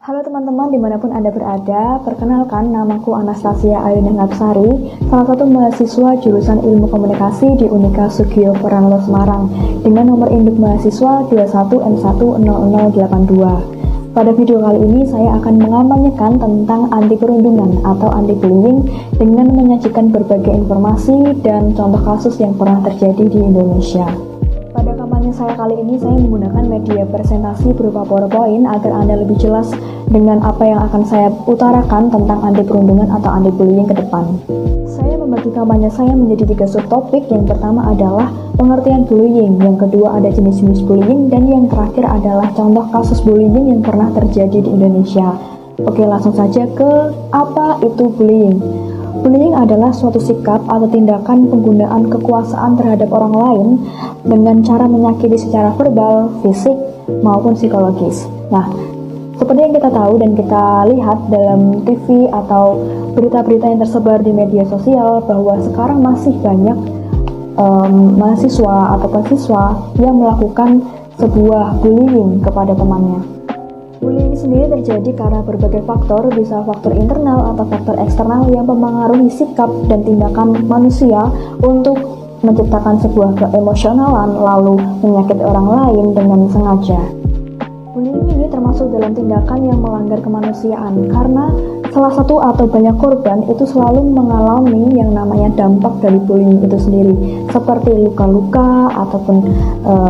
Halo teman-teman dimanapun Anda berada, perkenalkan namaku Anastasia Ayuning Ngabsari, salah satu mahasiswa jurusan Ilmu Komunikasi di Unika Sugio Pranoto Semarang dengan nomor induk mahasiswa 21M10082. Pada video kali ini saya akan mengampanyekan tentang anti perundungan atau anti bullying dengan menyajikan berbagai informasi dan contoh kasus yang pernah terjadi di Indonesia. Pada kampanye saya kali ini, saya menggunakan media presentasi berupa PowerPoint agar Anda lebih jelas dengan apa yang akan saya utarakan tentang anti perundungan atau anti bullying ke depan. Saya membagi kampanye saya menjadi 3 subtopik. Yang pertama adalah pengertian bullying, yang kedua ada jenis-jenis bullying, dan yang terakhir adalah contoh kasus bullying yang pernah terjadi di Indonesia. Oke, langsung saja ke apa itu bullying. Bullying adalah suatu sikap atau tindakan penggunaan kekuasaan terhadap orang lain dengan cara menyakiti secara verbal, fisik, maupun psikologis. Nah, seperti yang kita tahu dan kita lihat dalam TV atau berita-berita yang tersebar di media sosial bahwa sekarang masih banyak mahasiswa atau siswa yang melakukan sebuah bullying kepada temannya. Bullying sendiri terjadi karena berbagai faktor, bisa faktor internal atau faktor eksternal yang mempengaruhi sikap dan tindakan manusia untuk menciptakan sebuah keemosionalan lalu menyakiti orang lain dengan sengaja. Bullying ini termasuk dalam tindakan yang melanggar kemanusiaan karena salah satu atau banyak korban itu selalu mengalami yang namanya dampak dari bullying itu sendiri, seperti luka-luka ataupun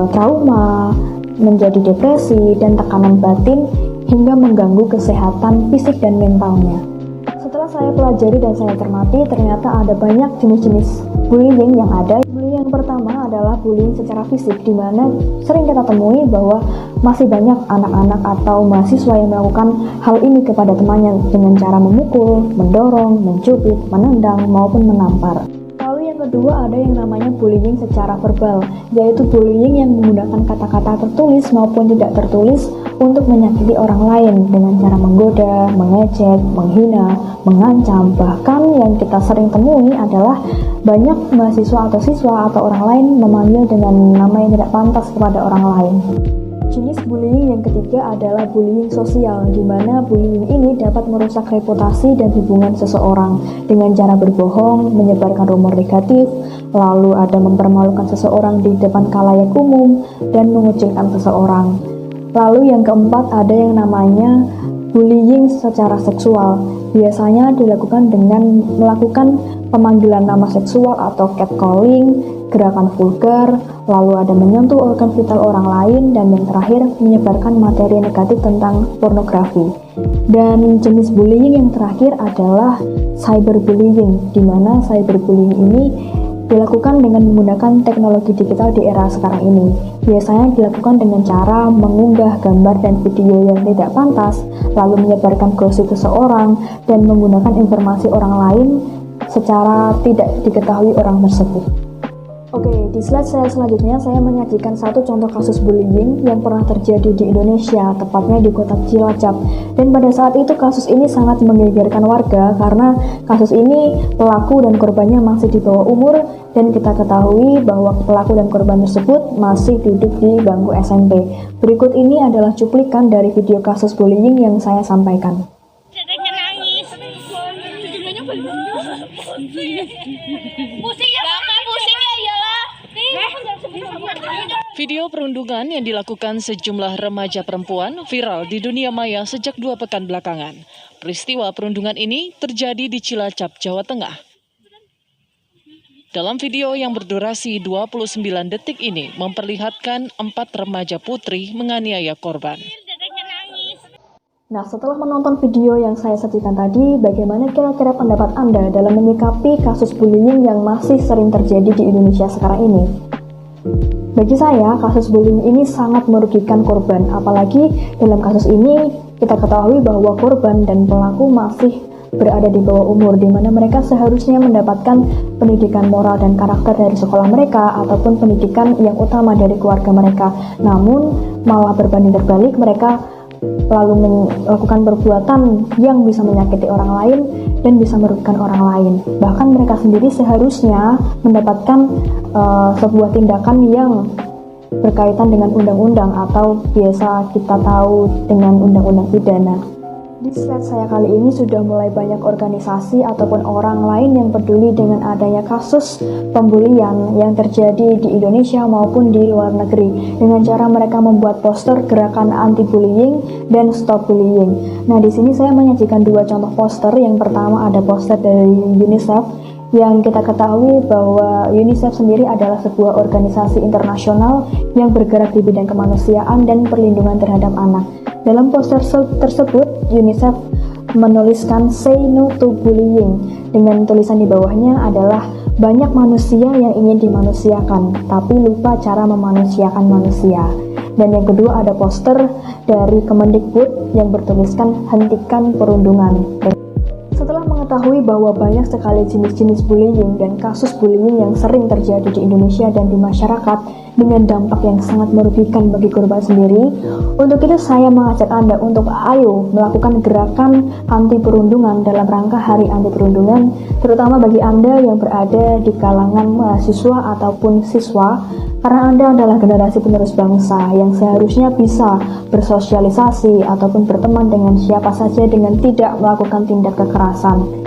trauma, menjadi depresi dan tekanan batin hingga mengganggu kesehatan fisik dan mentalnya. Setelah saya pelajari dan saya cermati, ternyata ada banyak jenis-jenis bullying yang ada. Bullying yang pertama adalah bullying secara fisik, di mana sering kita temui bahwa masih banyak anak-anak atau mahasiswa yang melakukan hal ini kepada temannya dengan cara memukul, mendorong, mencubit, menendang, maupun menampar. Kedua, ada yang namanya bullying secara verbal, yaitu bullying yang menggunakan kata-kata tertulis maupun tidak tertulis untuk menyakiti orang lain dengan cara menggoda, mengejek, menghina, mengancam. Bahkan yang kita sering temui adalah banyak mahasiswa atau siswa atau orang lain memanggil dengan nama yang tidak pantas kepada orang lain. Jenis bullying yang ketiga adalah bullying sosial, di mana bullying ini dapat merusak reputasi dan hubungan seseorang dengan cara berbohong, menyebarkan rumor negatif, lalu ada mempermalukan seseorang di depan khalayak umum, dan mengucilkan seseorang. Lalu yang keempat ada yang namanya bullying secara seksual, biasanya dilakukan dengan melakukan pemanggilan nama seksual atau catcalling, gerakan vulgar, lalu ada menyentuh organ vital orang lain, dan yang terakhir menyebarkan materi negatif tentang pornografi. Dan jenis bullying yang terakhir adalah cyberbullying, di mana cyberbullying ini dilakukan dengan menggunakan teknologi digital di era sekarang ini. Biasanya dilakukan dengan cara mengunggah gambar dan video yang tidak pantas, lalu menyebarkan gosip seseorang, dan menggunakan informasi orang lain secara tidak diketahui orang tersebut. Oke, di slide saya selanjutnya saya menyajikan satu contoh kasus bullying yang pernah terjadi di Indonesia, tepatnya di kota Cilacap. Dan pada saat itu kasus ini sangat menggegerkan warga karena kasus ini pelaku dan korbannya masih di bawah umur, dan kita ketahui bahwa pelaku dan korban tersebut masih duduk di bangku SMP. Berikut ini adalah cuplikan dari video kasus bullying yang saya sampaikan. Video perundungan yang dilakukan sejumlah remaja perempuan viral di dunia maya sejak 2 pekan belakangan. Peristiwa perundungan ini terjadi di Cilacap, Jawa Tengah. Dalam video yang berdurasi 29 detik ini memperlihatkan 4 remaja putri menganiaya korban. Nah, setelah menonton video yang saya sajikan tadi, bagaimana kira-kira pendapat Anda dalam menyikapi kasus bullying yang masih sering terjadi di Indonesia sekarang ini? Bagi saya, kasus bullying ini sangat merugikan korban, apalagi dalam kasus ini kita ketahui bahwa korban dan pelaku masih berada di bawah umur, di mana mereka seharusnya mendapatkan pendidikan moral dan karakter dari sekolah mereka ataupun pendidikan yang utama dari keluarga mereka. Namun malah berbanding terbalik, mereka lalu melakukan perbuatan yang bisa menyakiti orang lain dan bisa merugikan orang lain. Bahkan mereka sendiri seharusnya mendapatkan sebuah tindakan yang berkaitan dengan undang-undang atau biasa kita tahu dengan undang-undang pidana. Di slide saya kali ini sudah mulai banyak organisasi ataupun orang lain yang peduli dengan adanya kasus pembulian yang terjadi di Indonesia maupun di luar negeri dengan cara mereka membuat poster gerakan anti-bullying dan stop bullying. Nah, di sini saya menyajikan dua contoh poster. Yang pertama ada poster dari UNICEF, yang kita ketahui bahwa UNICEF sendiri adalah sebuah organisasi internasional yang bergerak di bidang kemanusiaan dan perlindungan terhadap anak. Dalam poster tersebut, UNICEF menuliskan "Say No to Bullying" dengan tulisan di bawahnya adalah banyak manusia yang ingin dimanusiakan, tapi lupa cara memanusiakan manusia. Dan yang kedua ada poster dari Kemendikbud yang bertuliskan "Hentikan Perundungan". Setelah mengetahui bahwa banyak sekali jenis-jenis bullying dan kasus bullying yang sering terjadi di Indonesia dan di masyarakat dengan dampak yang sangat merugikan bagi korban sendiri, untuk itu saya mengajak Anda untuk ayo melakukan gerakan anti perundungan dalam rangka Hari Anti Perundungan, terutama bagi Anda yang berada di kalangan mahasiswa ataupun siswa, karena Anda adalah generasi penerus bangsa yang seharusnya bisa bersosialisasi ataupun berteman dengan siapa saja dengan tidak melakukan tindak kekerasan.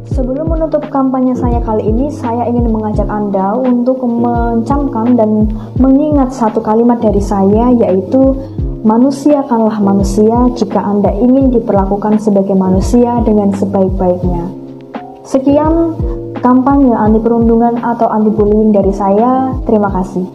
Sebelum menutup kampanye saya kali ini, saya ingin mengajak Anda untuk mencamkan dan mengingat satu kalimat dari saya, yaitu manusiakanlah manusia jika Anda ingin diperlakukan sebagai manusia dengan sebaik-baiknya. Sekian kampanye anti perundungan atau anti bullying dari saya. Terima kasih.